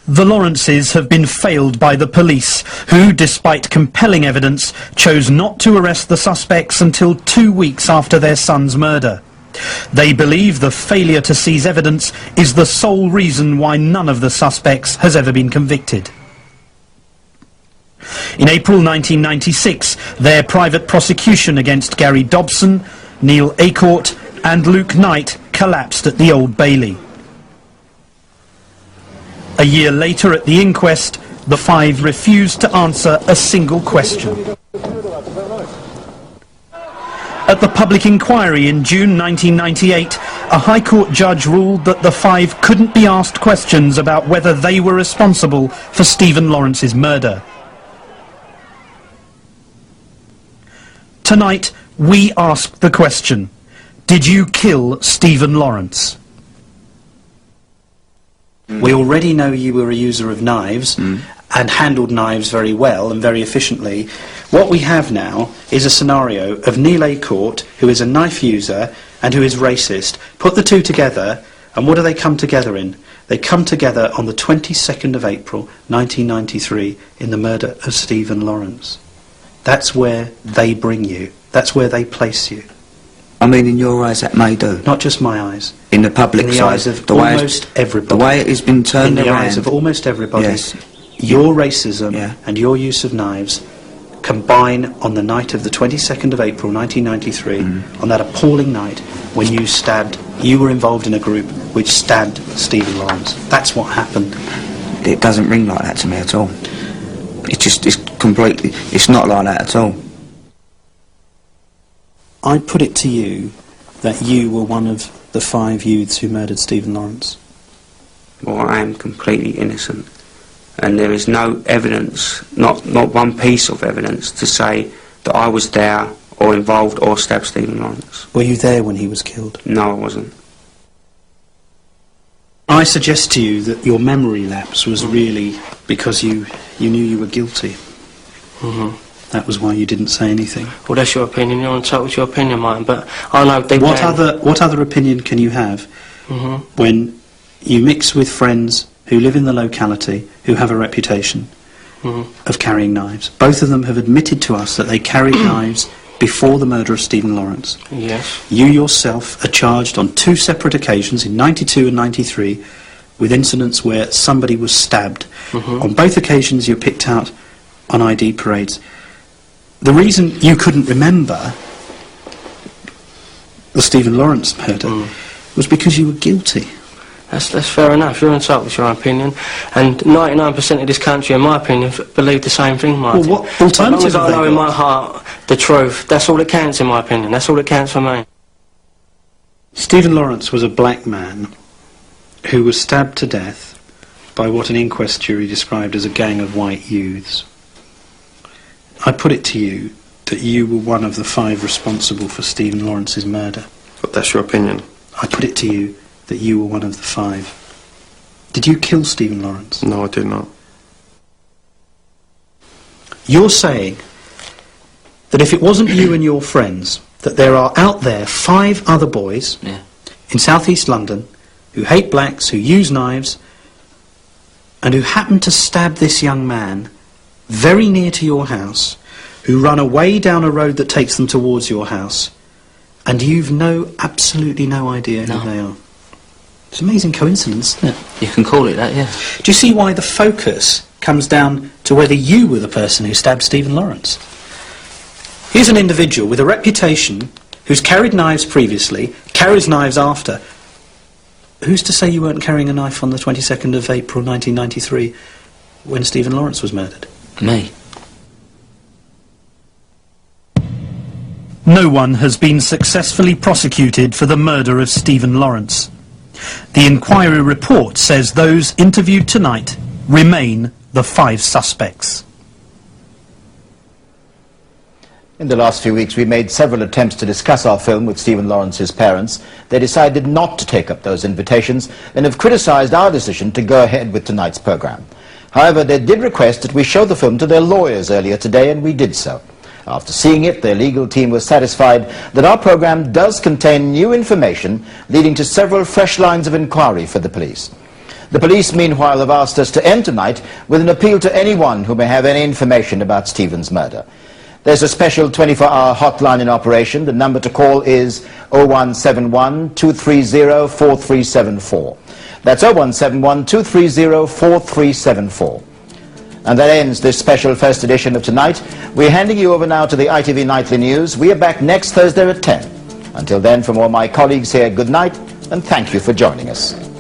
The Lawrences have been failed by the police, who, despite compelling evidence, chose not to arrest the suspects until 2 weeks after their son's murder. They believe the failure to seize evidence is the sole reason why none of the suspects has ever been convicted. In April 1996, their private prosecution against Gary Dobson, Neil Acourt and Luke Knight collapsed at the Old Bailey. A year later at the inquest, the five refused to answer a single question. At the public inquiry in June 1998, a High Court judge ruled that the five couldn't be asked questions about whether they were responsible for Stephen Lawrence's murder. Tonight, we ask the question: did you kill Stephen Lawrence? We already know you were a user of knives and handled knives very well and very efficiently. What we have now is a scenario of Neil Acourt, who is a knife user and who is racist. Put the two together, and what do they come together in? They come together on the 22nd of April 1993 in the murder of Stephen Lawrence. That's where they bring you. That's where they place you. I mean, in your eyes, that may do. Not just my eyes. In the public's eyes of almost everybody. The way it has been turned around. In the eyes of almost everybody. Yes. Your racism and your use of knives combine on the night of the 22nd of April 1993, on that appalling night when you were involved in a group which stabbed Stephen Lawrence. That's what happened. It doesn't ring like that to me at all. It's completely, it's not like that at all. I put it to you that you were one of the five youths who murdered Stephen Lawrence. Well, I am completely innocent, and there is no evidence, not one piece of evidence to say that I was there or involved or stabbed Stephen Lawrence. Were you there when he was killed? No, I wasn't. I suggest to you that your memory lapse was really because you knew you were guilty. That was why you didn't say anything. Well, that's your opinion. You're entitled to your opinion, mate. But I know deep down. What other opinion can you have when you mix with friends who live in the locality who have a reputation of carrying knives? Both of them have admitted to us that they carried knives before the murder of Stephen Lawrence. Yes. You yourself are charged on two separate occasions, in 92 and 93, with incidents where somebody was stabbed. On both occasions you're picked out on ID parades. The reason you couldn't remember the Stephen Lawrence murder was because you were guilty. That's fair enough. You're entitled to your opinion, and 99% of this country, in my opinion, believe the same thing, Martin. Well, what alternative as long as I know in my heart the truth, that's all that counts, in my opinion. That's all that counts for me. Stephen Lawrence was a black man who was stabbed to death by what an inquest jury described as a gang of white youths. I put it to you that you were one of the five responsible for Stephen Lawrence's murder. But that's your opinion. I put it to you that you were one of the five. Did you kill Stephen Lawrence? No, I did not. You're saying that if it wasn't you and your friends, that there are out there five other boys in southeast London who hate blacks, who use knives, and who happen to stab this young man very near to your house, who run away down a road that takes them towards your house, and you've absolutely no idea who they are. It's an amazing coincidence, isn't it? You can call it that, yeah. Do you see why the focus comes down to whether you were the person who stabbed Stephen Lawrence? Here's an individual with a reputation who's carried knives previously, carries knives after. Who's to say you weren't carrying a knife on the 22nd of April 1993 when Stephen Lawrence was murdered? Me. No one has been successfully prosecuted for the murder of Stephen Lawrence. The inquiry report says those interviewed tonight remain the five suspects. In the last few weeks, we made several attempts to discuss our film with Stephen Lawrence's parents. They decided not to take up those invitations and have criticised our decision to go ahead with tonight's programme. However, they did request that we show the film to their lawyers earlier today, and we did so. After seeing it, their legal team was satisfied that our programme does contain new information leading to several fresh lines of inquiry for the police. The police, meanwhile, have asked us to end tonight with an appeal to anyone who may have any information about Stephen's murder. There's a special 24-hour hotline in operation. The number to call is 0171 230 4374. That's 0171 230 4374. And that ends this special first edition of Tonight. We're handing you over now to the ITV Nightly News. We are back next Thursday at 10. Until then, from all my colleagues here, good night, and thank you for joining us.